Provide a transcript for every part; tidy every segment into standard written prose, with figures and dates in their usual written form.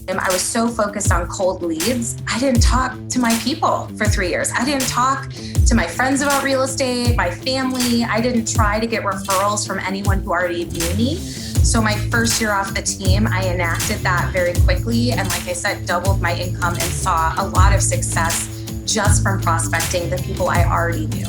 I was so focused on cold leads, I didn't talk to my people for 3 years. I didn't talk to my friends about real estate, my family. I didn't try to get referrals from anyone who already knew me. So my first year off the team, I enacted that very quickly. And like I said, doubled my income and saw a lot of success just from prospecting the people I already knew.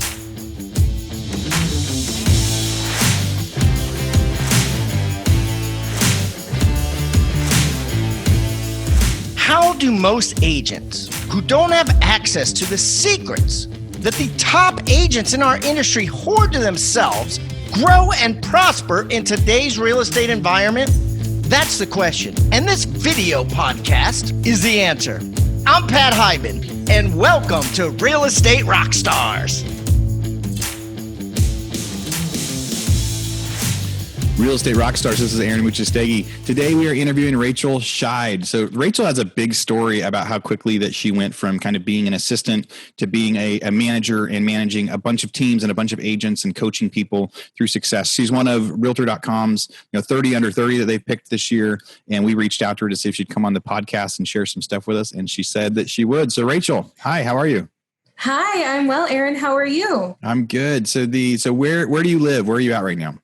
How do most agents who don't have access to the secrets that the top agents in our industry hoard to themselves grow and prosper in today's real estate environment? That's the question. And this video podcast is the answer. I'm Pat Hyman, and welcome to Real Estate Rockstars. Real Estate Rockstars, this is Honoree Rachel Scheid. Today we are interviewing Rachel Scheid. So Rachel has a big story about how quickly that she went from kind of being an assistant to being a manager and managing a bunch of teams and a bunch of agents and coaching people through success. She's one of Realtor.com's 30 under 30 that they've picked this year. And we reached out to her to see if she'd come on the podcast and share some stuff with us. And she said that she would. So Rachel, hi, how are you? Hi, I'm well, Aaron. How are you? I'm good. So where do you live? Where are you at right now?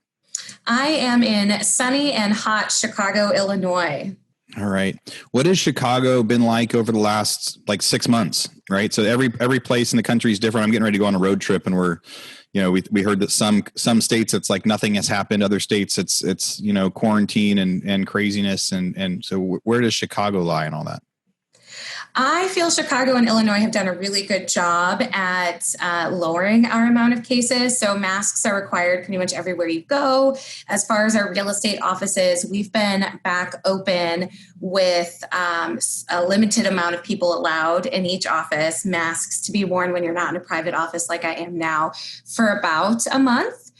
I am in sunny and hot Chicago, Illinois. All right. What has Chicago been like over the last 6 months? Right. So every place in the country is different. I'm getting ready to go on a road trip, and we heard that some states it's like nothing has happened. Other states it's quarantine and craziness. And so where does Chicago lie in all that? I feel Chicago and Illinois have done a really good job at lowering our amount of cases. So masks are required pretty much everywhere you go. As far as our real estate offices, we've been back open with a limited amount of people allowed in each office, masks to be worn when you're not in a private office like I am now, for about a month.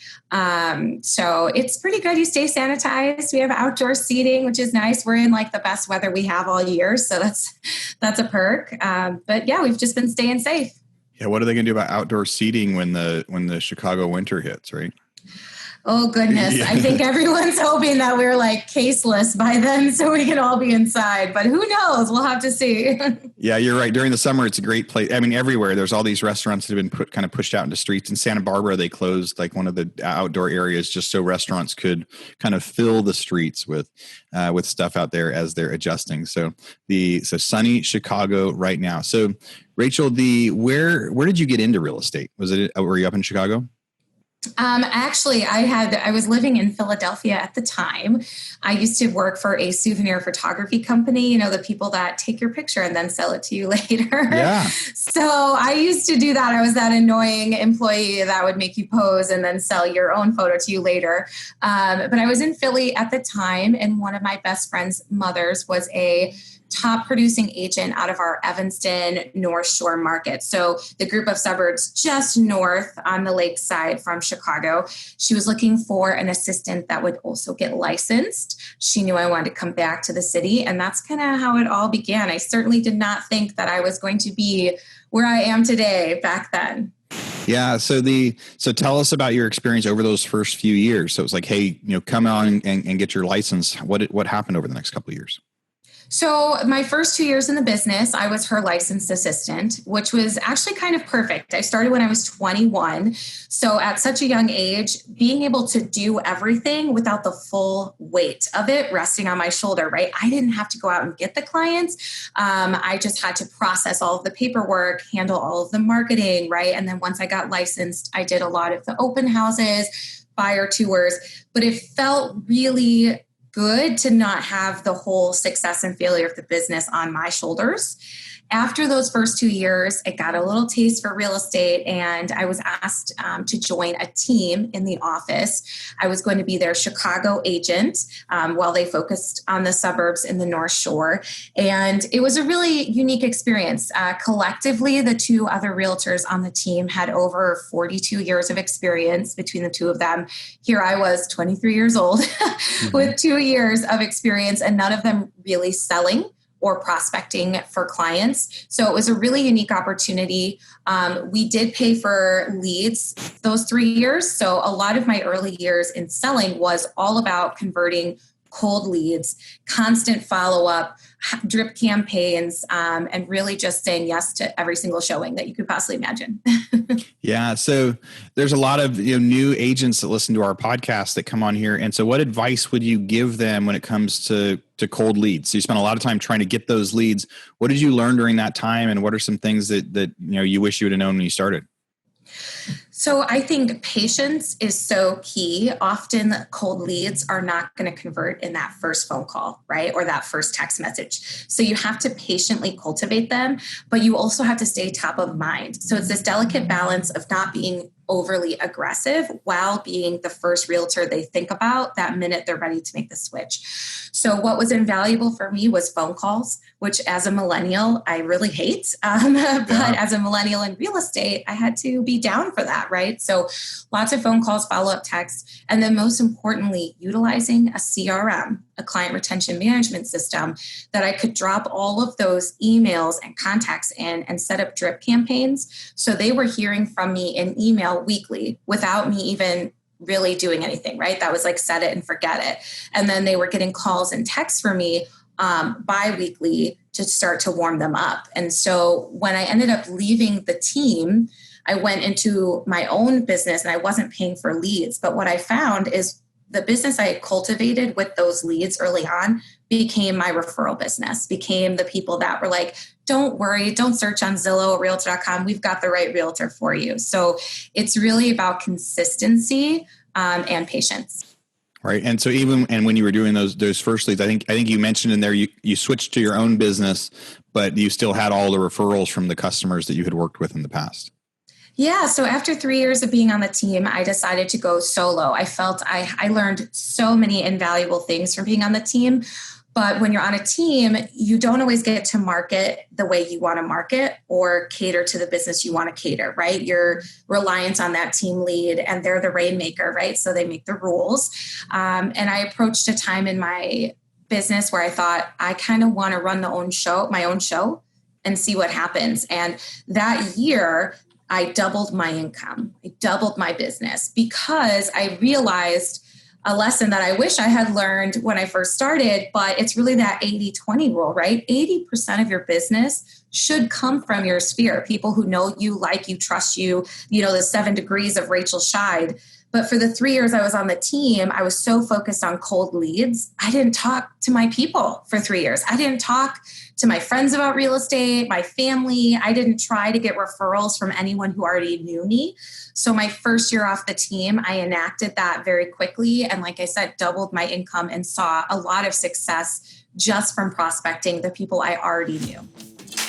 So it's pretty good. You stay sanitized. We have outdoor seating, which is nice. We're in the best weather we have all year. So that's a perk. But yeah, we've just been staying safe. Yeah. What are they going to do about outdoor seating when the Chicago winter hits, right? Oh, goodness. Yeah. I think everyone's hoping that we're caseless by then so we can all be inside. But who knows? We'll have to see. Yeah, you're right. During the summer, it's a great place. I mean, everywhere. There's all these restaurants that have been pushed out into streets. In Santa Barbara, they closed one of the outdoor areas just so restaurants could kind of fill the streets with stuff out there as they're adjusting. So sunny Chicago right now. So Rachel, where did you get into real estate? Were you up in Chicago? Actually, I was living in Philadelphia at the time. I used to work for a souvenir photography company, the people that take your picture and then sell it to you later. Yeah. So I used to do that. I was that annoying employee that would make you pose and then sell your own photo to you later. But I was in Philly at the time, and one of my best friend's mothers was a top producing agent out of our Evanston North Shore market. So the group of suburbs just north on the lakeside from Chicago. She was looking for an assistant that would also get licensed. She knew I wanted to come back to the city, and that's kind of how it all began. I certainly did not think that I was going to be where I am today back then. Yeah. So tell us about your experience over those first few years. So it's hey, come on and get your license. What happened over the next couple of years? So my first 2 years in the business, I was her licensed assistant, which was actually kind of perfect. I started when I was 21. So at such a young age, being able to do everything without the full weight of it resting on my shoulder, right? I didn't have to go out and get the clients. I just had to process all of the paperwork, handle all of the marketing, right? And then once I got licensed, I did a lot of the open houses, buyer tours, but it felt really good to not have the whole success and failure of the business on my shoulders. After those first 2 years, I got a little taste for real estate, and I was asked to join a team in the office. I was going to be their Chicago agent while they focused on the suburbs in the North Shore. And it was a really unique experience. Collectively, the two other realtors on the team had over 42 years of experience between the two of them. Here I was, 23 years old, with 2 years of experience, and none of them really selling or prospecting for clients. So it was a really unique opportunity. We did pay for leads those 3 years. So a lot of my early years in selling was all about converting cold leads, constant follow-up, drip campaigns, and really just saying yes to every single showing that you could possibly imagine. Yeah. So there's a lot of new agents that listen to our podcast that come on here. And so what advice would you give them when it comes to cold leads? So you spent a lot of time trying to get those leads. What did you learn during that time? And what are some things that you wish you would have known when you started? So I think patience is so key. Often cold leads are not going to convert in that first phone call, right? Or that first text message. So you have to patiently cultivate them, but you also have to stay top of mind. So it's this delicate balance of not being overly aggressive while being the first realtor they think about that minute they're ready to make the switch. So what was invaluable for me was phone calls, which as a millennial, I really hate. But as a millennial in real estate, I had to be down for that, right? So lots of phone calls, follow-up texts, and then most importantly, utilizing a CRM, a client retention management system, that I could drop all of those emails and contacts in and set up drip campaigns. So they were hearing from me in email weekly without me even really doing anything, right? That was like set it and forget it. And then they were getting calls and texts from me bi-weekly to start to warm them up. And so when I ended up leaving the team, I went into my own business and I wasn't paying for leads. But what I found is the business I had cultivated with those leads early on became my referral business, became the people that were like, don't worry, don't search on Zillow or Realtor.com. We've got the right realtor for you. So it's really about consistency and patience. Right. And so when you were doing those first leads, I think you mentioned in there, you switched to your own business, but you still had all the referrals from the customers that you had worked with in the past. Yeah. So after 3 years of being on the team, I decided to go solo. I felt I learned so many invaluable things from being on the team. But when you're on a team, you don't always get to market the way you want to market or cater to the business you want to cater, right? You're reliant on that team lead and they're the rainmaker, right? So they make the rules. And I approached a time in my business where I thought I kind of want to run my own show and see what happens. And that year, I doubled my income. I doubled my business because I realized a lesson that I wish I had learned when I first started, but it's really that 80-20 rule, right? 80% of your business should come from your sphere. People who know you, like you, trust you, the 7 degrees of Rachel Scheid. But for the 3 years I was on the team, I was so focused on cold leads. I didn't talk to my people for 3 years. I didn't talk to my friends about real estate, my family. I didn't try to get referrals from anyone who already knew me. So my first year off the team, I enacted that very quickly. And like I said, doubled my income and saw a lot of success just from prospecting the people I already knew.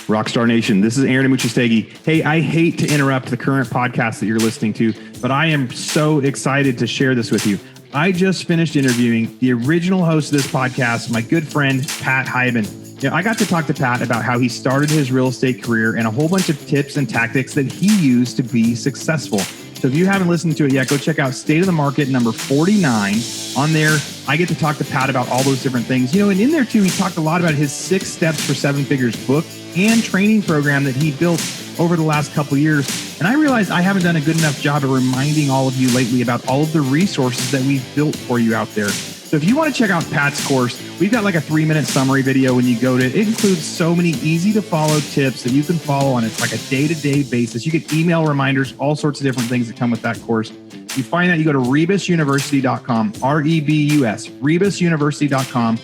Rockstar Nation, this is Honoree Rachel Scheid. Hey, I hate to interrupt the current podcast that you're listening to, but I am so excited to share this with you. I just finished interviewing the original host of this podcast, my good friend, Pat Hyben. I got to talk to Pat about how he started his real estate career and a whole bunch of tips and tactics that he used to be successful. So if you haven't listened to it yet, go check out State of the Market number 49. On there, I get to talk to Pat about all those different things. And in there too, he talked a lot about his 6 Steps for 7 Figures book and training program that he built over the last couple of years. And I realized I haven't done a good enough job at reminding all of you lately about all of the resources that we've built for you out there. So if you want to check out Pat's course, we've got like a 3-minute summary video when you go to it. It includes so many easy to follow tips that you can follow on. It's like a day-to-day basis. You get email reminders, all sorts of different things that come with that course. You find that, you go to rebusuniversity.com, R-E-B-U-S, rebusuniversity.com.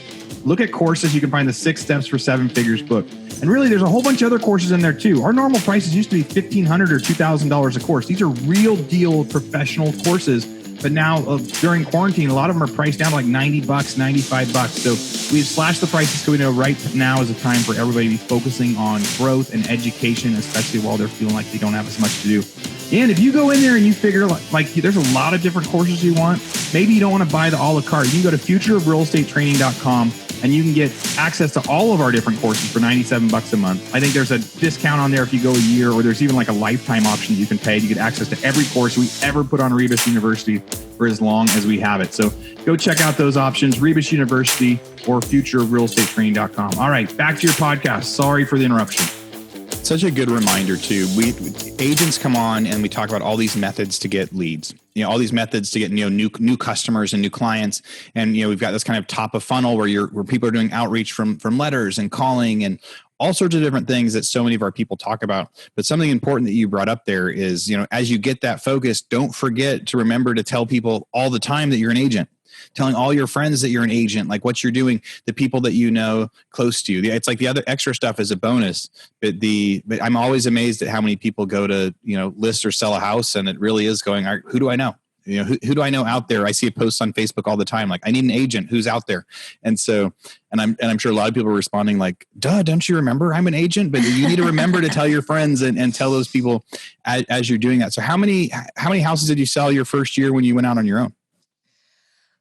Look at courses. You can find the 6 Steps for 7 Figures book. And really, there's a whole bunch of other courses in there too. Our normal prices used to be $1,500 or $2,000 a course. These are real deal professional courses. But now during quarantine, a lot of them are priced down to like $90, $95. So we've slashed the prices because we know right now is a time for everybody to be focusing on growth and education, especially while they're feeling like they don't have as much to do. And if you go in there and you figure like there's a lot of different courses you want, maybe you don't want to buy the a la carte. You can go to futureofrealestatetraining.com and you can get access to all of our different courses for $97 a month. I think there's a discount on there if you go a year, or there's even like a lifetime option that you can pay to get access to every course we ever put on Rebus University for as long as we have it. So go check out those options, Rebus University or futureofrealestatetraining.com. All right, back to your podcast. Sorry for the interruption. such a good reminder too. Agents come on and we talk about all these methods to get leads, all these methods to get, new customers and new clients. And, we've got this kind of top of funnel where people are doing outreach from letters and calling and all sorts of different things that so many of our people talk about. But something important that you brought up there is, as you get that focus, don't forget to remember to tell people all the time that you're an agent. Telling all your friends that you're an agent, like what you're doing, the people that you know close to you. It's like the other extra stuff is a bonus, but I'm always amazed at how many people go to, list or sell a house, and it really is going, who do I know? Who do I know out there? I see a post on Facebook all the time, like, I need an agent who's out there. And so, and I'm sure a lot of people are responding like, duh, don't you remember I'm an agent? But you need to remember to tell your friends and tell those people as you're doing that. So how many houses did you sell your first year when you went out on your own?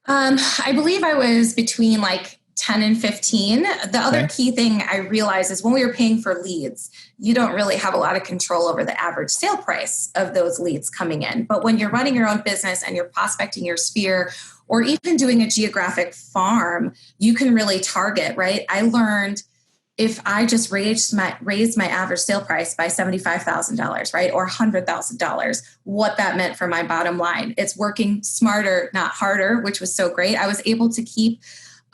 I believe I was between like 10 and 15. The other key thing I realized is when we were paying for leads, you don't really have a lot of control over the average sale price of those leads coming in. But when you're running your own business and you're prospecting your sphere or even doing a geographic farm, you can really target, right? I learned if I just raised my average sale price by $75,000, right, or $100,000, what that meant for my bottom line. It's working smarter, not harder, which was so great. I was able to keep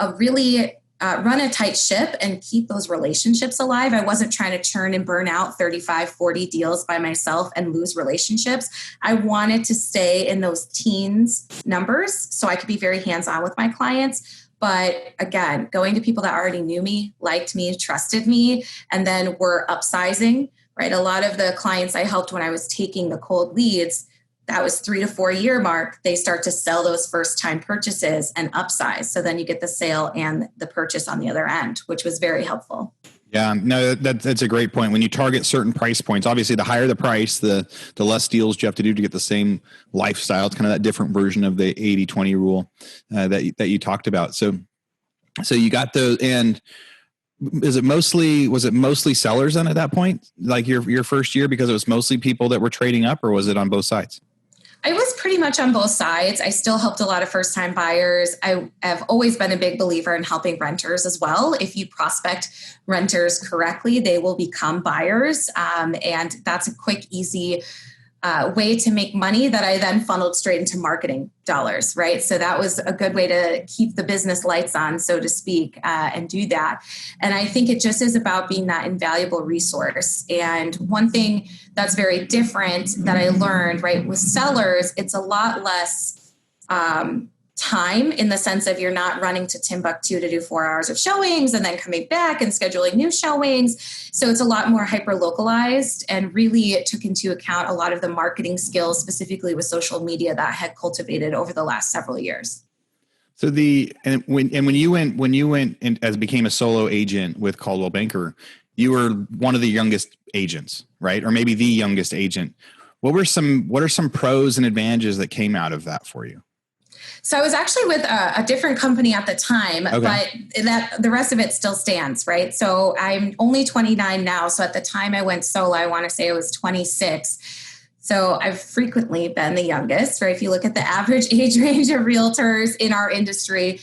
run a tight ship and keep those relationships alive. I wasn't trying to churn and burn out 35, 40 deals by myself and lose relationships. I wanted to stay in those teens numbers so I could be very hands-on with my clients. But again, going to people that already knew me, liked me, trusted me, and then were upsizing, right? A lot of the clients I helped when I was taking the cold leads, that was 3 to 4 year mark, they start to sell those first time purchases and upsize. So then you get the sale and the purchase on the other end, which was very helpful. Yeah, no, that's a great point. When you target certain price points, obviously the higher the price, the less deals you have to do to get the same lifestyle. It's kind of that different version of the 80-20 rule that you talked about. So you got those, and was it mostly sellers then at that point, like your first year, because it was mostly people that were trading up, or was it on both sides? I was pretty much on both sides. I still helped a lot of first-time buyers. I have always been a big believer in helping renters as well. If you prospect renters correctly, they will become buyers. And that's a quick, easy way to make money that I then funneled straight into marketing dollars, right? So that was a good way to keep the business lights on, so to speak, and do that. And I think it just is about being that invaluable resource. And one thing that's very different that I learned, right, with sellers, it's a lot less time in the sense of you're not running to Timbuktu to do 4 hours of showings and then coming back and scheduling new showings. So it's a lot more hyper localized, and really it took into account a lot of the marketing skills, specifically with social media, that I had cultivated over the last several years. So when you went and as became a solo agent with Coldwell Banker, you were one of the youngest agents, right? Or maybe the youngest agent. What are some pros and advantages that came out of that for you? So I was actually with a different company at the time, but the rest of it still stands, right? So I'm only 29 now. So at the time I went solo, I want to say I was 26. So I've frequently been the youngest, right? If you look at the average age range of realtors in our industry,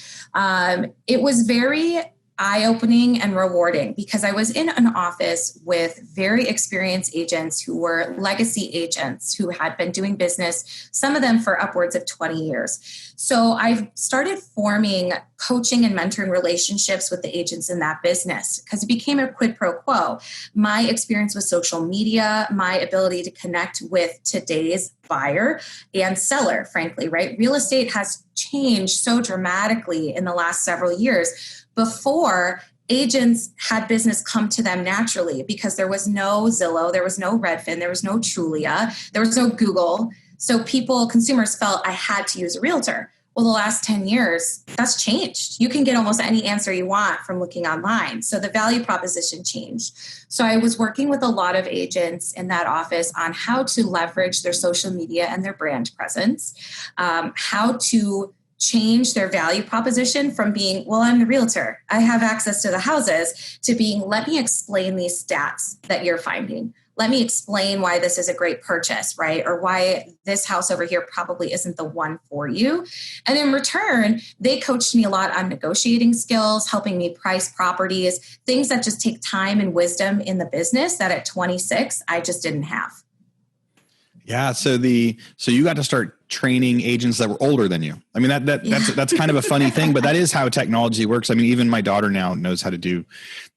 it was very eye-opening and rewarding because I was in an office with very experienced agents who were legacy agents who had been doing business, some of them for upwards of 20 years. So I started forming coaching and mentoring relationships with the agents in that business because it became a quid pro quo. My experience with social media, my ability to connect with today's buyer and seller, frankly, right? Real estate has changed so dramatically in the last several years. Before, agents had business come to them naturally because there was no Zillow, there was no Redfin, there was no Trulia, there was no Google. So consumers felt I had to use a realtor. Well, the last 10 years, that's changed. You can get almost any answer you want from looking online. So the value proposition changed. So I was working with a lot of agents in that office on how to leverage their social media and their brand presence, how to change their value proposition from being, well, I'm the realtor, I have access to the houses, to being, let me explain these stats that you're finding. let me explain why this is a great purchase, right? Or why this house over here probably isn't the one for you. And in return, they coached me a lot on negotiating skills, helping me price properties, things that just take time and wisdom in the business that at 26, I just didn't have. Yeah. So you got to start training agents that were older than you. I mean, that's kind of a funny thing, but that is how technology works. I mean, even my daughter now knows how to do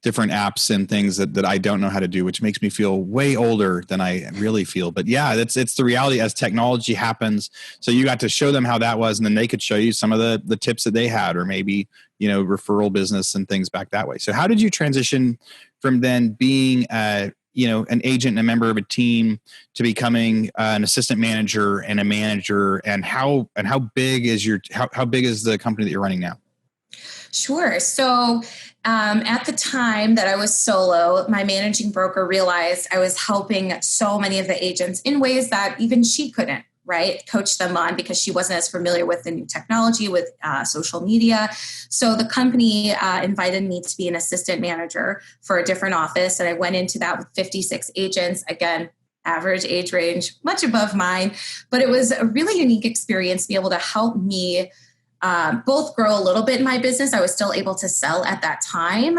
different apps and things that I don't know how to do, which makes me feel way older than I really feel. But yeah, it's the reality as technology happens. So you got to show them how that was, and then they could show you some of the tips that they had, or maybe, referral business and things back that way. So how did you transition from then being an agent and a member of a team to becoming an assistant manager and a manager, and how big is how big is the company that you're running now? Sure. So at the time that I was solo, my managing broker realized I was helping so many of the agents in ways that even she couldn't, right, coach them on, because she wasn't as familiar with the new technology, with social media. So the company invited me to be an assistant manager for a different office. And I went into that with 56 agents. Again, average age range, much above mine. But it was a really unique experience to be able to help me both grow a little bit in my business. I was still able to sell at that time.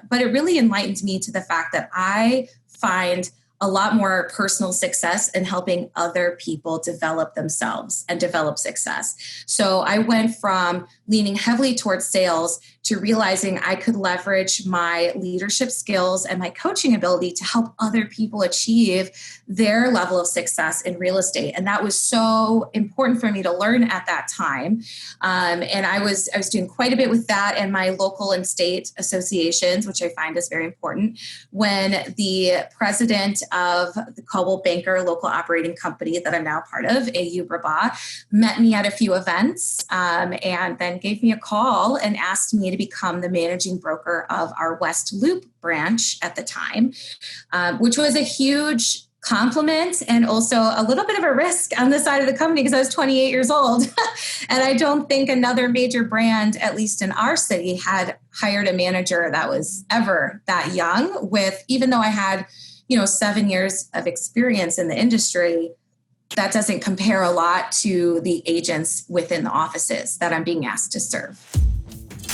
But it really enlightened me to the fact that I find a lot more personal success in helping other people develop themselves and develop success. So I went from leaning heavily towards sales to realizing I could leverage my leadership skills and my coaching ability to help other people achieve their level of success in real estate. And that was so important for me to learn at that time. And I was doing quite a bit with that and my local and state associations, which I find is very important. When the president of the Coldwell Banker local operating company that I'm now part of, AU Brabant, met me at a few events and then gave me a call and asked me to become the managing broker of our West Loop branch at the time, which was a huge compliment and also a little bit of a risk on the side of the company because I was 28 years old. And I don't think another major brand, at least in our city, had hired a manager that was ever that young with, even though I had 7 years of experience in the industry, that doesn't compare a lot to the agents within the offices that I'm being asked to serve.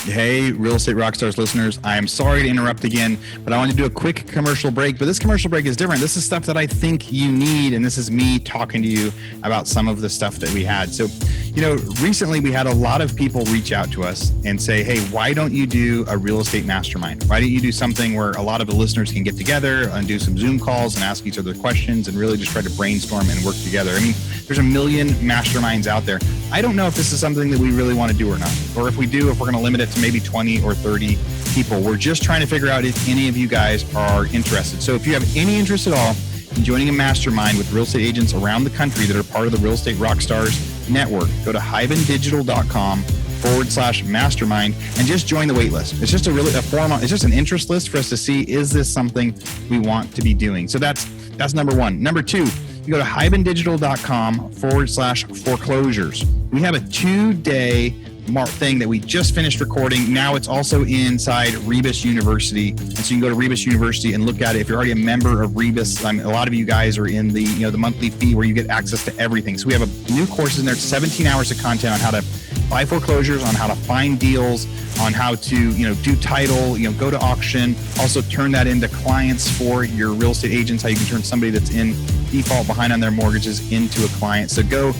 Hey, Real Estate Rockstars listeners, I am sorry to interrupt again, but I want to do a quick commercial break. But this commercial break is different. This is stuff that I think you need, and this is me talking to you about some of the stuff that we had. So, recently we had a lot of people reach out to us and say, hey, why don't you do a real estate mastermind? Why don't you do something where a lot of the listeners can get together and do some Zoom calls and ask each other questions and really just try to brainstorm and work together? I mean, there's a million masterminds out there. I don't know if this is something that we really want to do or not, or if we do, if we're going to limit it to maybe 20 or 30 people. We're just trying to figure out if any of you guys are interested. So if you have any interest at all in joining a mastermind with real estate agents around the country that are part of the Real Estate Rockstars network, go to hybendigital.com/mastermind and just join the wait list. It's just it's just an interest list for us to see, is this something we want to be doing? So that's number one. Number two, you go to hybendigital.com/foreclosures. We have a 2-day thing that we just finished recording. Now it's also inside Rebus University. And so you can go to Rebus University and look at it. If you're already a member of Rebus, a lot of you guys are in the, the monthly fee where you get access to everything. So we have a new courses in there, 17 hours of content on how to buy foreclosures, on how to find deals, on how to, do title, go to auction, also turn that into clients for your real estate agents, how you can turn somebody that's in default behind on their mortgages into a client. So go,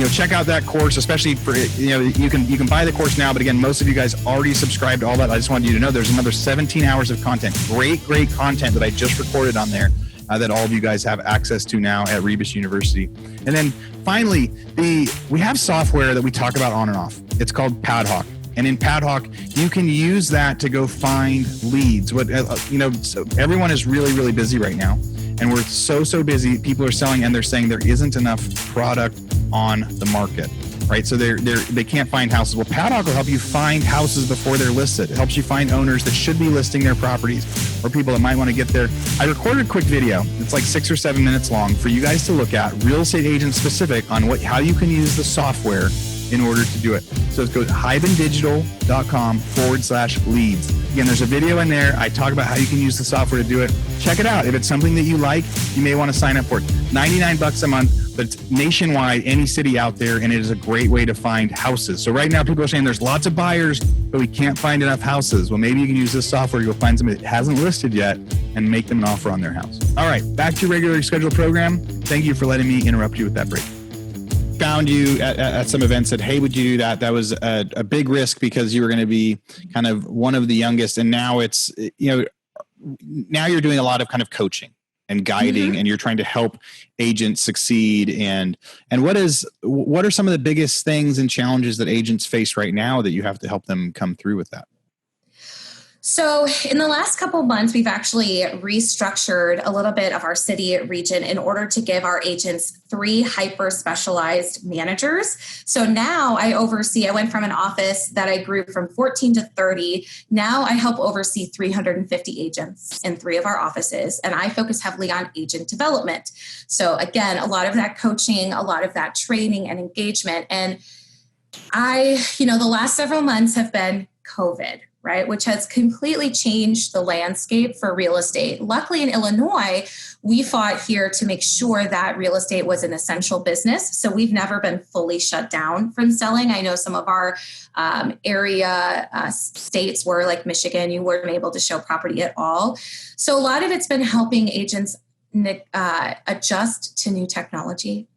check out that course, especially for, you can buy the course now, but again, most of you guys already subscribed to all that. I just wanted you to know there's another 17 hours of content, great content that I just recorded on there that all of you guys have access to now at Rebus University. And then finally, we have software that we talk about on and off. It's called Padhawk. And in Padhawk, you can use that to go find leads. So everyone is really, really busy right now. And we're so busy. People are selling and they're saying there isn't enough product on the market, right? So they can't find houses. Well, Padhawk will help you find houses before they're listed. It helps you find owners that should be listing their properties or people that might want to get there. I recorded a quick video. It's like 6 or 7 minutes long for you guys to look at, real estate agent specific, on how you can use the software in order to do it. So let's go to hybendigital.com/leads. Again, there's a video in there. I talk about how you can use the software to do it. Check it out. If it's something that you like, you may want to sign up for it. $99 a month, but it's nationwide, any city out there, and it is a great way to find houses. So right now, people are saying there's lots of buyers, but we can't find enough houses. Well, maybe you can use this software to go find somebody that hasn't listed yet and make them an offer on their house. All right, back to your regularly scheduled program. Thank you for letting me interrupt you with that break. Found you at some event, said, hey, would you do that? That was a big risk because you were going to be kind of one of the youngest. And now it's, now you're doing a lot of kind of coaching and guiding, and you're trying to help agents succeed. And what are some of the biggest things and challenges that agents face right now that you have to help them come through with that? So in the last couple of months, we've actually restructured a little bit of our city region in order to give our agents 3 hyper-specialized managers. So now I went from an office that I grew from 14 to 30. Now I help oversee 350 agents in 3 of our offices, and I focus heavily on agent development. So again, a lot of that coaching, a lot of that training and engagement. And the last several months have been COVID, right, which has completely changed the landscape for real estate. Luckily in Illinois, we fought here to make sure that real estate was an essential business. So we've never been fully shut down from selling. I know some of our area states were like Michigan, you weren't able to show property at all. So a lot of it's been helping agents adjust to new technology,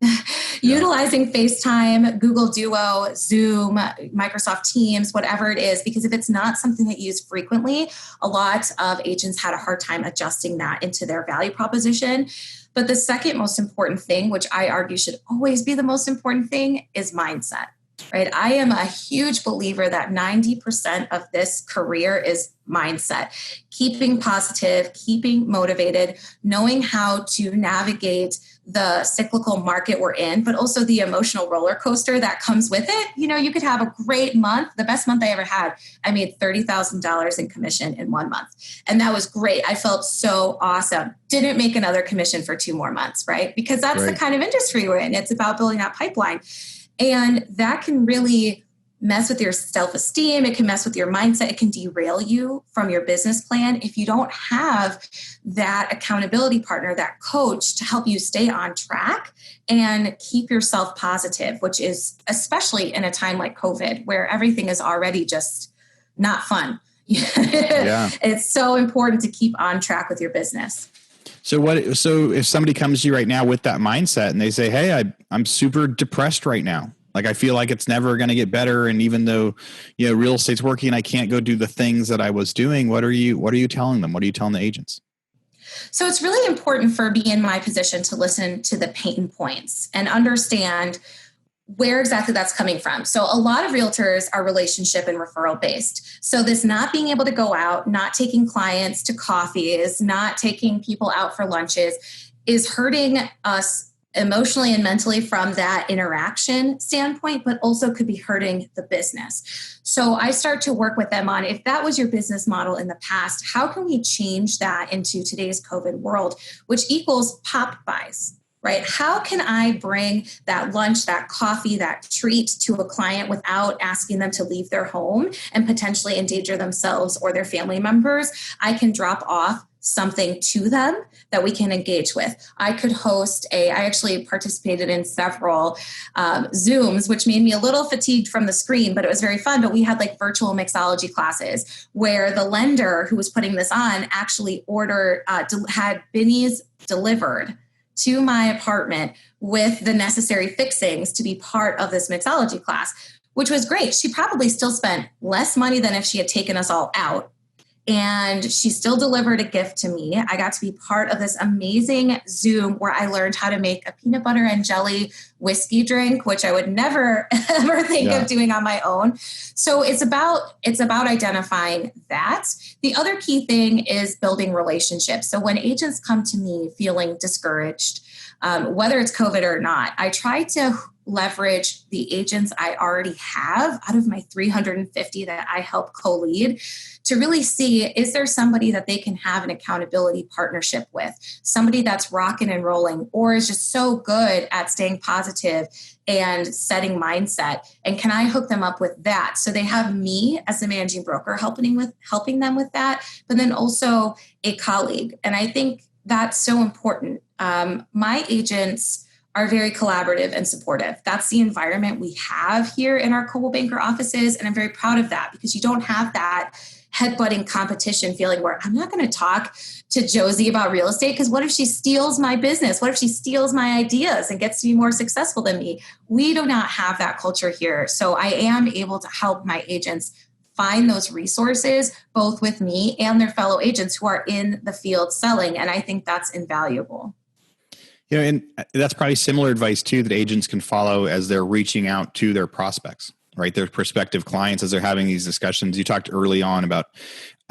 utilizing FaceTime, Google Duo, Zoom, Microsoft Teams, whatever it is, because if it's not something that you use frequently, a lot of agents had a hard time adjusting that into their value proposition. But the second most important thing, which I argue should always be the most important thing, is mindset. Right? I am a huge believer that 90% of this career is mindset, keeping positive, keeping motivated, knowing how to navigate the cyclical market we're in, but also the emotional roller coaster that comes with it. You could have a great month. The best month I ever had, I made $30,000 in commission in 1 month. And that was great. I felt so awesome. Didn't make another commission for 2 more months, right? Because that's the kind of industry we're in. It's about building that pipeline. And that can really mess with your self-esteem. It can mess with your mindset. It can derail you from your business plan if you don't have that accountability partner, that coach to help you stay on track and keep yourself positive, which is especially in a time like COVID where everything is already just not fun. Yeah. It's so important to keep on track with your business. So if somebody comes to you right now with that mindset and they say, hey, I'm super depressed right now. Like, I feel like it's never going to get better. And even though, real estate's working, I can't go do the things that I was doing. What are you telling them? What are you telling the agents? So it's really important for me in my position to listen to the pain points and understand where exactly that's coming from. So a lot of realtors are relationship and referral based. So this not being able to go out, not taking clients to coffees, not taking people out for lunches is hurting us emotionally and mentally from that interaction standpoint, but also could be hurting the business. So I start to work with them on, if that was your business model in the past, how can we change that into today's COVID world, which equals pop buys? Right? How can I bring that lunch, that coffee, that treat to a client without asking them to leave their home and potentially endanger themselves or their family members? I can drop off something to them that we can engage with. I could I actually participated in several Zooms, which made me a little fatigued from the screen, but it was very fun. But we had like virtual mixology classes where the lender who was putting this on actually had bennies delivered to my apartment with the necessary fixings to be part of this mixology class, which was great. She probably still spent less money than if she had taken us all out. And she still delivered a gift to me. I got to be part of this amazing Zoom where I learned how to make a peanut butter and jelly whiskey drink, which I would never, ever think of doing on my own. So it's about identifying that. The other key thing is building relationships. So when agents come to me feeling discouraged, whether it's COVID or not, I try to leverage the agents I already have out of my 350 that I help co-lead to really see, is there somebody that they can have an accountability partnership with, somebody that's rocking and rolling, or is just so good at staying positive and setting mindset? And can I hook them up with that? So they have me as the managing broker helping them with that, but then also a colleague. And I think that's so important. My agents are very collaborative and supportive. That's the environment we have here in our Coldwell Banker offices. And I'm very proud of that, because you don't have that headbutting competition feeling where I'm not going to talk to Josie about real estate, because what if she steals my business? What if she steals my ideas and gets to be more successful than me? We do not have that culture here. So I am able to help my agents find those resources, both with me and their fellow agents who are in the field selling. And I think that's invaluable. And that's probably similar advice too that agents can follow as they're reaching out to their prospects, right? Their prospective clients as they're having these discussions. You talked early on about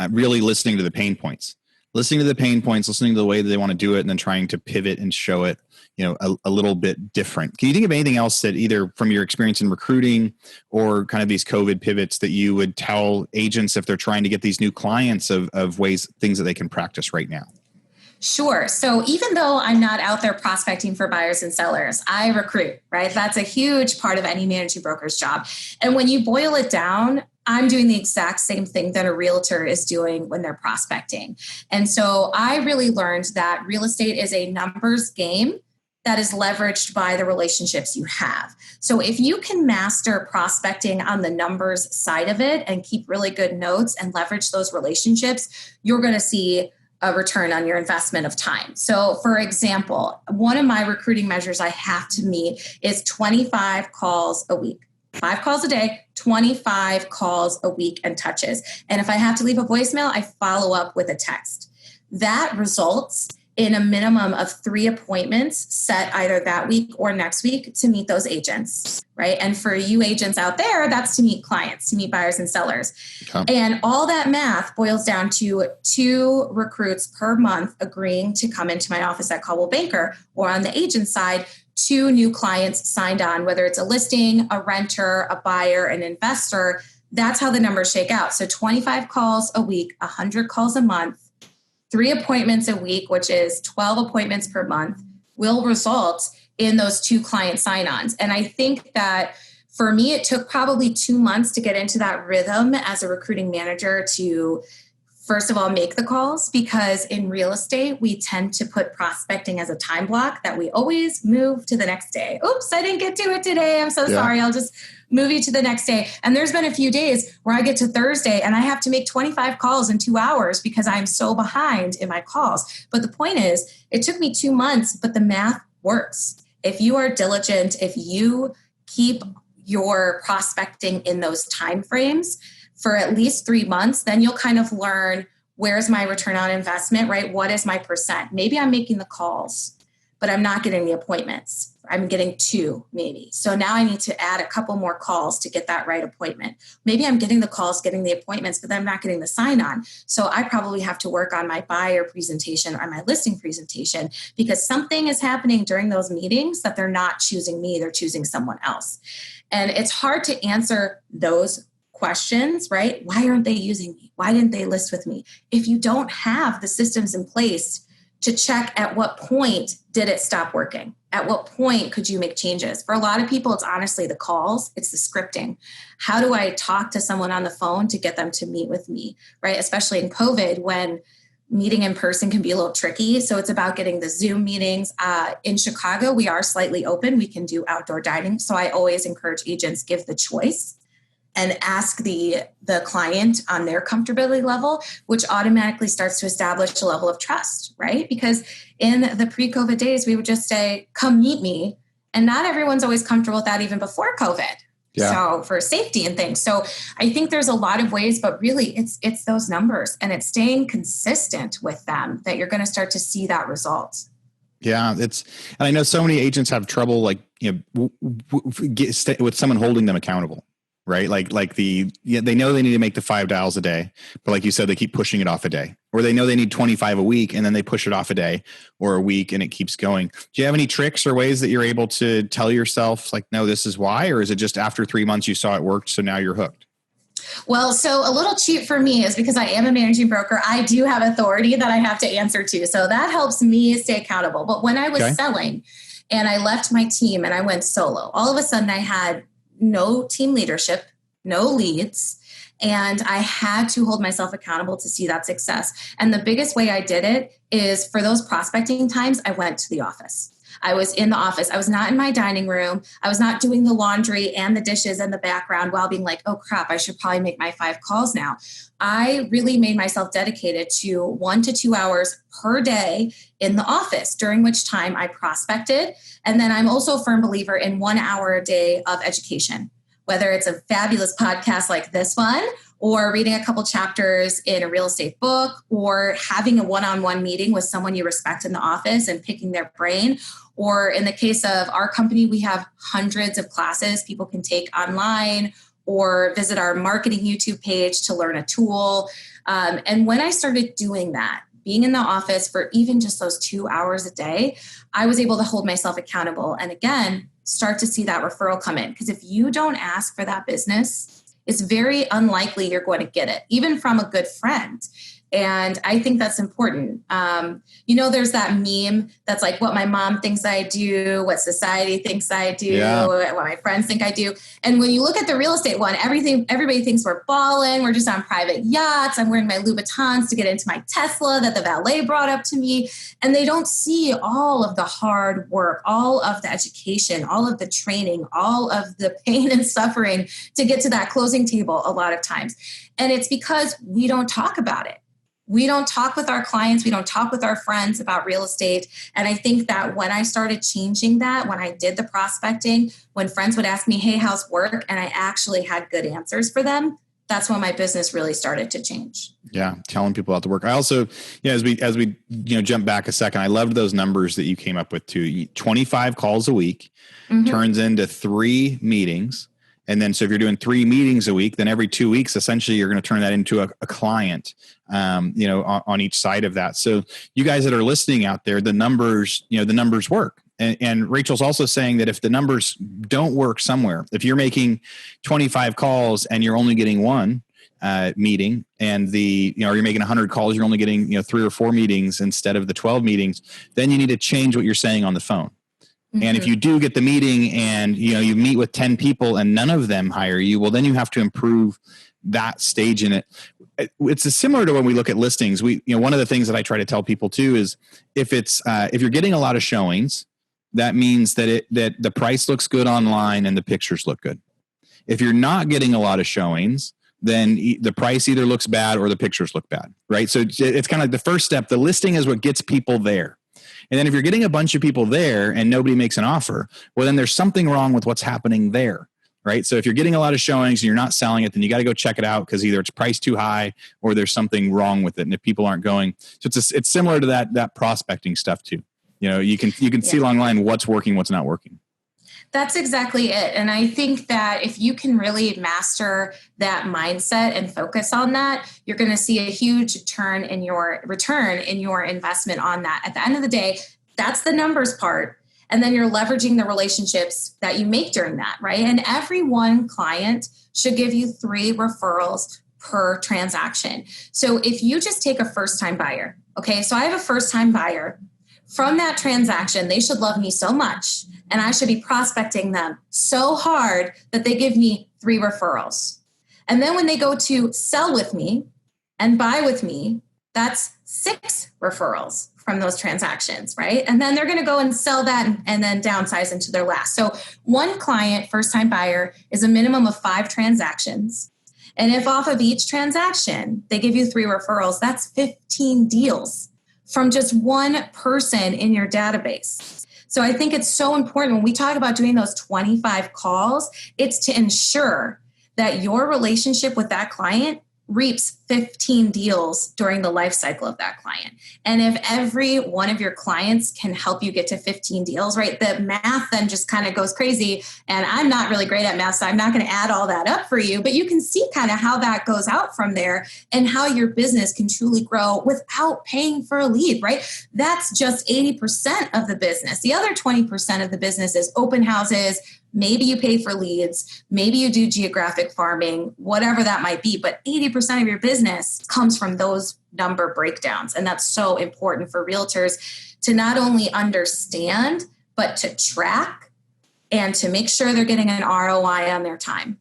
really listening to the pain points, listening to the way that they want to do it, and then trying to pivot and show it, a little bit different. Can you think of anything else that either from your experience in recruiting or kind of these COVID pivots that you would tell agents if they're trying to get these new clients of things that they can practice right now? Sure. So even though I'm not out there prospecting for buyers and sellers, I recruit, right? That's a huge part of any managing broker's job. And when you boil it down, I'm doing the exact same thing that a realtor is doing when they're prospecting. And so I really learned that real estate is a numbers game that is leveraged by the relationships you have. So if you can master prospecting on the numbers side of it and keep really good notes and leverage those relationships, you're going to see a return on your investment of time. So for example, one of my recruiting measures I have to meet is 25 calls a week, 5 calls a day, 25 calls a week and touches. And if I have to leave a voicemail, I follow up with a text. That results in a minimum of 3 appointments set either that week or next week to meet those agents, right? And for you agents out there, that's to meet clients, to meet buyers and sellers. Okay. And all that math boils down to 2 recruits per month agreeing to come into my office at Coldwell Banker, or on the agent side, 2 new clients signed on, whether it's a listing, a renter, a buyer, an investor. That's how the numbers shake out. So 25 calls a week, 100 calls a month, 3 appointments a week, which is 12 appointments per month, will result in those 2 client sign-ons. And I think that for me, it took probably 2 months to get into that rhythm as a recruiting manager to, first of all, make the calls, because in real estate, we tend to put prospecting as a time block that we always move to the next day. Oops, I didn't get to it today. I'm so sorry. I'll just move you to the next day. And there's been a few days where I get to Thursday and I have to make 25 calls in 2 hours because I'm so behind in my calls. But the point is, it took me 2 months, but the math works. If you are diligent, if you keep your prospecting in those time frames for at least 3 months, then you'll kind of learn, where's my return on investment, right? What is my percent? Maybe I'm making the calls, but I'm not getting the appointments. I'm getting 2 maybe. So now I need to add a couple more calls to get that right appointment. Maybe I'm getting the calls, getting the appointments, but then I'm not getting the sign-on. So I probably have to work on my buyer presentation or my listing presentation, because something is happening during those meetings that they're not choosing me, they're choosing someone else. And it's hard to answer those questions, right? Why aren't they using me? Why didn't they list with me? If you don't have the systems in place to check at what point did it stop working? At what point could you make changes? For a lot of people, it's honestly the calls, it's the scripting. How do I talk to someone on the phone to get them to meet with me, right? Especially in COVID, when meeting in person can be a little tricky. So it's about getting the Zoom meetings. In Chicago, we are slightly open. We can do outdoor dining. So I always encourage agents, give the choice and ask the client on their comfortability level, which automatically starts to establish a level of trust, right? Because in the pre-COVID days, we would just say, come meet me. And not everyone's always comfortable with that even before COVID. Yeah. So for safety and things. So I think there's a lot of ways, but really it's those numbers and it's staying consistent with them that you're going to start to see that result. Yeah, and I know so many agents have trouble, with someone holding them accountable. Right. They know they need to make the 5 dials a day, but like you said, they keep pushing it off a day, or they know they need 25 a week and then they push it off a day or a week and it keeps going. Do you have any tricks or ways that you're able to tell yourself no, this is why, or is it just after 3 months you saw it worked, so now you're hooked? Well, so a little cheat for me is because I am a managing broker, I do have authority that I have to answer to. So that helps me stay accountable. But when I was selling and I left my team and I went solo, all of a sudden I had no team leadership, no leads, and I had to hold myself accountable to see that success. And the biggest way I did it is for those prospecting times, I went to the office. I was in the office. I was not in my dining room. I was not doing the laundry and the dishes in the background while being like, oh crap, I should probably make my 5 calls now. I really made myself dedicated to 1 to 2 hours per day in the office, during which time I prospected. And then I'm also a firm believer in 1 hour a day of education, whether it's a fabulous podcast like this one, or reading a couple chapters in a real estate book, or having a one-on-one meeting with someone you respect in the office and picking their brain. Or in the case of our company, we have hundreds of classes people can take online or visit our marketing YouTube page to learn a tool. And when I started doing that, being in the office for even just those 2 hours a day, I was able to hold myself accountable. And again, start to see that referral come in. Because if you don't ask for that business, it's very unlikely you're going to get it, even from a good friend. And I think that's important. There's that meme that's like what my mom thinks I do, what society thinks I do, what my friends think I do. And when you look at the real estate one, everybody thinks we're balling. We're just on private yachts. I'm wearing my Louboutins to get into my Tesla that the valet brought up to me. And they don't see all of the hard work, all of the education, all of the training, all of the pain and suffering to get to that closing table a lot of times. And it's because we don't talk about it. We don't talk with our clients. We don't talk with our friends about real estate. And I think that when I started changing that, when I did the prospecting, when friends would ask me, hey, how's work? And I actually had good answers for them, that's when my business really started to change. Yeah. Telling people about the work. I also, as we jump back a second, I loved those numbers that you came up with too. 25 calls a week turns into 3 meetings. And then, so if you're doing 3 meetings a week, then every 2 weeks, essentially, you're going to turn that into a client, on each side of that. So you guys that are listening out there, the numbers work. And Rachel's also saying that if the numbers don't work somewhere, if you're making 25 calls and you're only getting 1 meeting, and you're making 100 calls, you're only getting 3 or 4 meetings instead of the 12 meetings, then you need to change what you're saying on the phone. And if you do get the meeting and, you meet with 10 people and none of them hire you, well, then you have to improve that stage in it. It's similar to when we look at listings. One of the things that I try to tell people too is if you're getting a lot of showings, that means that the price looks good online and the pictures look good. If you're not getting a lot of showings, then the price either looks bad or the pictures look bad, right? So it's kind of like the first step. The listing is what gets people there. And then if you're getting a bunch of people there and nobody makes an offer, well, then there's something wrong with what's happening there, right? So if you're getting a lot of showings and you're not selling it, then you got to go check it out because either it's priced too high or there's something wrong with it. And if people aren't going, so it's similar to that prospecting stuff too. You can see along the line what's working, what's not working. That's exactly it. And I think that if you can really master that mindset and focus on that, you're going to see a huge return in your investment on that. At the end of the day, that's the numbers part. And then you're leveraging the relationships that you make during that, right? And every one client should give you 3 referrals per transaction. So if you just take a first-time buyer, okay, so I have a first-time buyer. From that transaction, they should love me so much, and I should be prospecting them so hard that they give me 3 referrals. And then when they go to sell with me and buy with me, that's 6 referrals from those transactions, right? And then they're going to go and sell that and then downsize into their last. So one client, first-time buyer, is a minimum of 5 transactions. And if off of each transaction, they give you 3 referrals, that's 15 deals from just one person in your database. So I think it's so important when we talk about doing those 25 calls, it's to ensure that your relationship with that client reaps 15 deals during the life cycle of that client. And if every one of your clients can help you get to 15 deals, right, the math then just kind of goes crazy. And I'm not really great at math, so I'm not going to add all that up for you, but you can see kind of how that goes out from there and how your business can truly grow without paying for a lead, right? That's just 80% of the business. The other 20% of the business is open houses. Maybe you pay for leads, maybe you do geographic farming, whatever that might be, but 80% of your business comes from those number breakdowns. And that's so important for realtors to not only understand, but to track and to make sure they're getting an ROI on their time.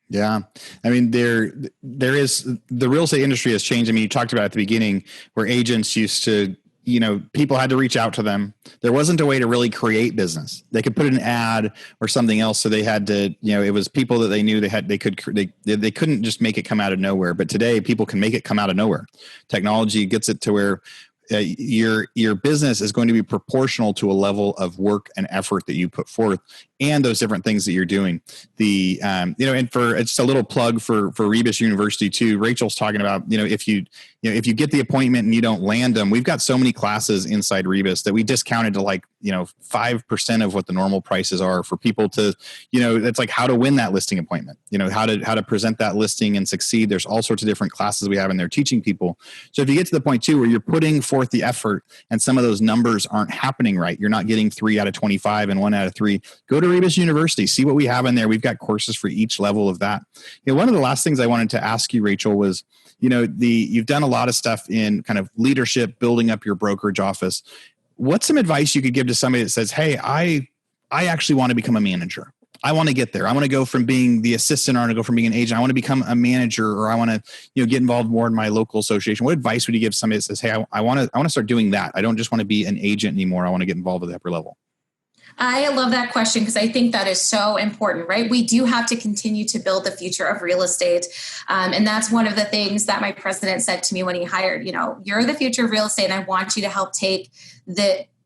Yeah. I mean, there is, the real estate industry has changed. I mean, you talked about at the beginning where agents used to, people had to reach out to them. There wasn't a way to really create business. They could put an ad or something else. So they had to, it was people that they knew they couldn't just make it come out of nowhere. But today people can make it come out of nowhere. Technology gets it to where your business is going to be proportional to a level of work and effort that you put forth and those different things that you're doing. And it's a little plug for Rebus University too. Rachel's talking about, if you get the appointment and you don't land them, we've got so many classes inside Rebus that we discounted to 5% of what the normal prices are for people to, it's like how to win that listing appointment, how to present that listing and succeed. There's all sorts of different classes we have in there teaching people. So if you get to the point too, where you're putting forth the effort and some of those numbers aren't happening right, you're not getting 3 out of 25 and 1 out of 3, go to Rebus University, see what we have in there. We've got courses for each level of that. One of the last things I wanted to ask you, Rachel, was, you've done a lot of stuff in kind of leadership, building up your brokerage office. What's some advice you could give to somebody that says, hey, I actually want to become a manager. I want to get there. I want to go from being the assistant, or I want to go from being an agent. I want to become a manager, or I want to, get involved more in my local association. What advice would you give somebody that says, hey, I want to start doing that. I don't just want to be an agent anymore. I want to get involved at the upper level. I love that question because I think that is so important, right? We do have to continue to build the future of real estate. And that's one of the things that my president said to me when he hired, you're the future of real estate and I want you to help take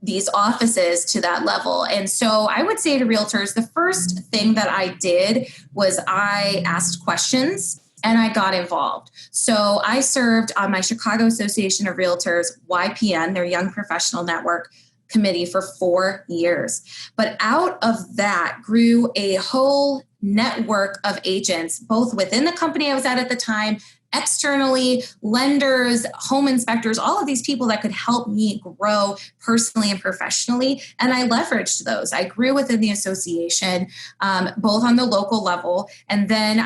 these offices to that level. And so I would say to realtors, the first thing that I did was I asked questions and I got involved. So I served on my Chicago Association of Realtors, YPN, their Young Professional Network committee, for 4 years. But out of that grew a whole network of agents, both within the company I was at the time, externally, lenders, home inspectors, all of these people that could help me grow personally and professionally. And I leveraged those. I grew within the association, both on the local level. And then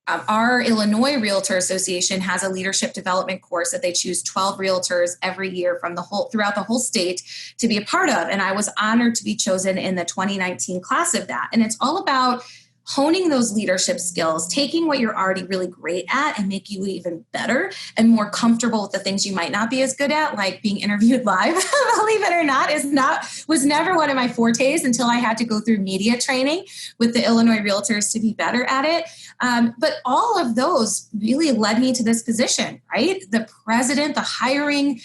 our Illinois Realtor Association has a leadership development course that they choose 12 realtors every year from throughout the whole state to be a part of. And I was honored to be chosen in the 2019 class of that. And it's all about honing those leadership skills, taking what you're already really great at and make you even better and more comfortable with the things you might not be as good at, like being interviewed live, believe it or not, was never one of my fortes until I had to go through media training with the Illinois Realtors to be better at it. But all of those really led me to this position, right? The president, the hiring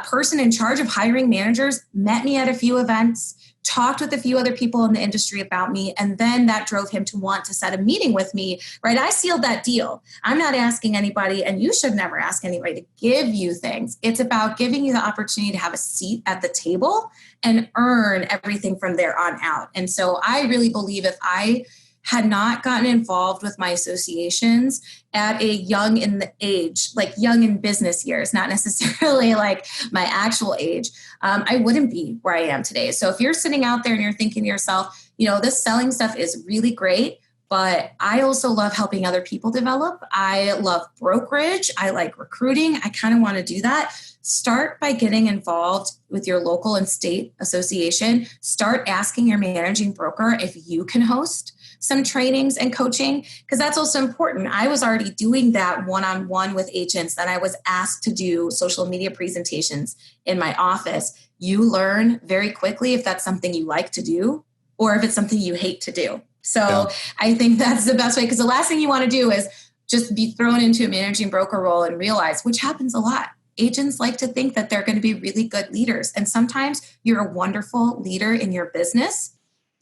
person in charge of hiring managers, met me at a few events, talked with a few other people in the industry about me, and then that drove him to want to set a meeting with me, right? I sealed that deal. I'm not asking anybody, and you should never ask anybody to give you things. It's about giving you the opportunity to have a seat at the table and earn everything from there on out. And so I really believe if I had not gotten involved with my associations at a young in the age, like young in business years, not necessarily like my actual age, I wouldn't be where I am today. So if you're sitting out there and you're thinking to yourself, this selling stuff is really great, but I also love helping other people develop. I love brokerage. I like recruiting. I kind of want to do that. Start by getting involved with your local and state association. Start asking your managing broker if you can host some trainings and coaching, because that's also important. I was already doing that one-on-one with agents that I was asked to do social media presentations in my office. You learn very quickly if that's something you like to do or if it's something you hate to do. So I think that's the best way, because the last thing you want to do is just be thrown into a managing broker role and realize, which happens a lot. Agents like to think that they're going to be really good leaders. And sometimes you're a wonderful leader in your business,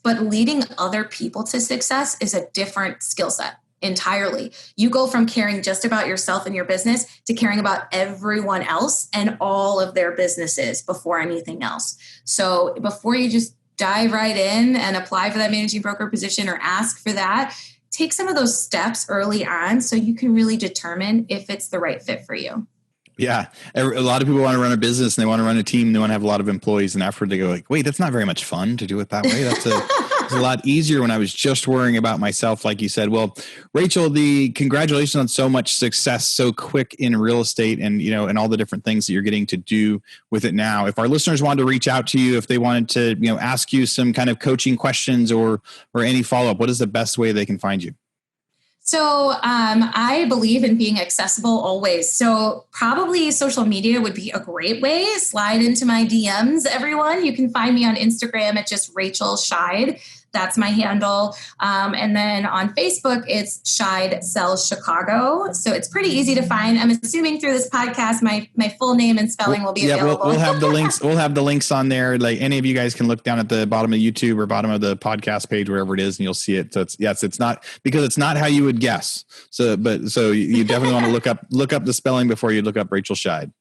but leading other people to success is a different skill set. entirely. You go from caring just about yourself and your business to caring about everyone else and all of their businesses before anything else. So before you just dive right in and apply for that managing broker position or ask for that, take some of those steps early on so you can really determine if it's the right fit for you. Yeah. A lot of people want to run a business and they want to run a team. And they want to have a lot of employees. And after they go like, wait, that's not very much fun to do it that way. It's a lot easier when I was just worrying about myself. Like you said, well, Rachel, congratulations on so much success so quick in real estate and, and all the different things that you're getting to do with it now. If our listeners wanted to reach out to you, if they wanted to, ask you some kind of coaching questions or any follow-up, what is the best way they can find you? So I believe in being accessible always. So probably social media would be a great way. Slide into my DMs, everyone. You can find me on Instagram at just Rachel Scheid. That's my handle. And then on Facebook, it's Scheid Sells Chicago. So it's pretty easy to find. I'm assuming through this podcast, my full name and spelling will be available. We'll have the links. We'll have the links on there. Like any of you guys can look down at the bottom of YouTube or bottom of the podcast page, wherever it is, and you'll see it. So it's not because it's not how you would guess. So you definitely want to look up the spelling before you look up Rachel Scheid.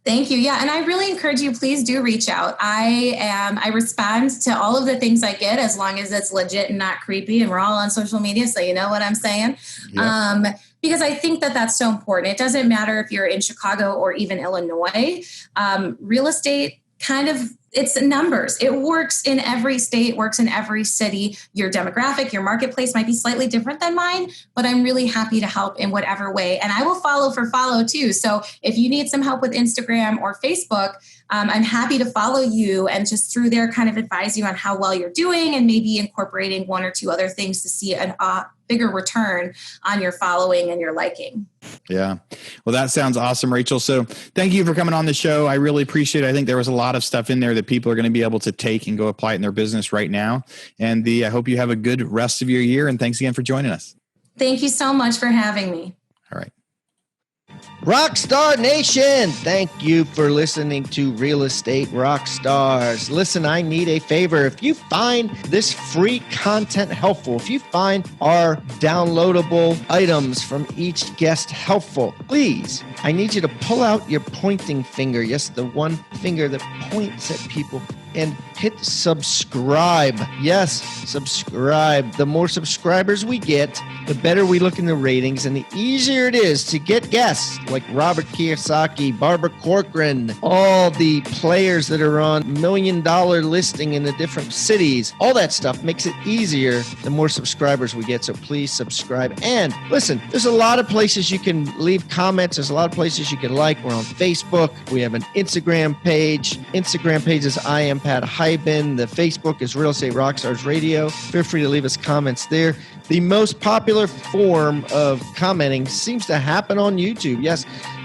Thank you. Yeah. And I really encourage you, please do reach out. I respond to all of the things I get as long as it's legit and not creepy. And we're all on social media. So you know what I'm saying? Yeah. Because I think that that's so important. It doesn't matter if you're in Chicago or even Illinois. Real estate it's numbers. It works in every state, works in every city. Your demographic, your marketplace might be slightly different than mine, but I'm really happy to help in whatever way. And I will follow too. So if you need some help with Instagram or Facebook, I'm happy to follow you and just through there kind of advise you on how well you're doing and maybe incorporating one or two other things to see a bigger return on your following and your liking. Yeah. Well, that sounds awesome, Rachel. So thank you for coming on the show. I really appreciate it. I think there was a lot of stuff in there that people are going to be able to take and go apply it in their business right now. And I hope you have a good rest of your year. And thanks again for joining us. Thank you so much for having me. All right. Rockstar Nation, thank you for listening to Real Estate Rockstars. Listen, I need a favor. If you find this free content helpful, if you find our downloadable items from each guest helpful, please, I need you to pull out your pointing finger. Yes, the one finger that points at people, and hit subscribe. Yes, subscribe. The more subscribers we get, the better we look in the ratings and the easier it is to get guests like Robert Kiyosaki, Barbara Corcoran, all the players that are on $1 million listing in the different cities. All that stuff makes it easier the more subscribers we get. So please subscribe. And listen, there's a lot of places you can leave comments. There's a lot of places you can like. We're on Facebook. We have an Instagram page. Instagram page is I am Pat Hyben. The Facebook is Real Estate Rockstars Radio. Feel free to leave us comments there. The most popular form of commenting seems to happen on YouTube. Yes,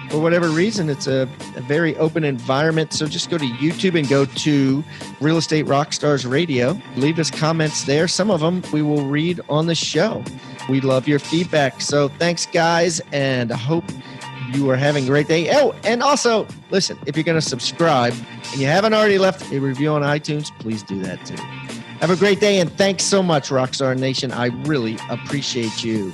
for whatever reason, it's a very open environment. So just go to YouTube and go to Real Estate Rockstars Radio. Leave us comments there. Some of them we will read on the show. We love your feedback. So thanks, guys, and I hope you are having a great day. Oh, and also, listen, if you're going to subscribe and you haven't already left a review on iTunes, please do that too. Have a great day, and thanks so much, Rockstar Nation. I really appreciate you.